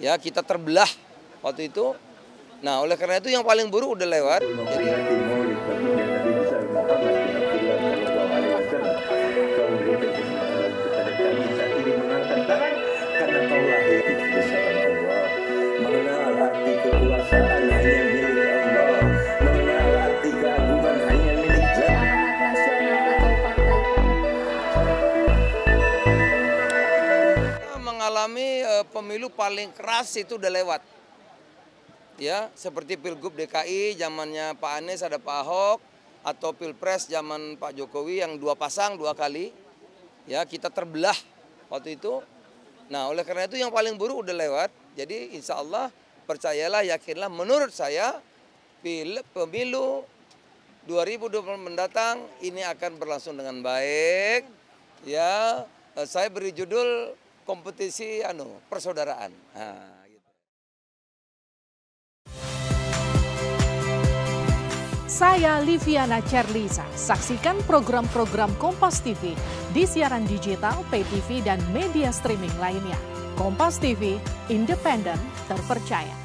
Ya, kita terbelah waktu itu. Nah, oleh karena itu yang paling buruk udah lewat. Jadi mengalami pemilu paling keras itu udah lewat. Ya, seperti Pilgub DKI zamannya Pak Anies ada Pak Ahok, atau Pilpres zaman Pak Jokowi yang dua pasang 2 kali. Ya, kita terbelah waktu itu. Nah, oleh karena itu yang paling buruk udah lewat. Jadi insya Allah percayalah, yakinlah, menurut saya pemilu 2024 mendatang ini akan berlangsung dengan baik. Ya, saya beri judul kompetisi persaudaraan. Nah, gitu. Saya Liviana Cerlisa. Saksikan program-program Kompas TV di siaran digital, pay TV, dan media streaming lainnya. Kompas TV, independen, terpercaya.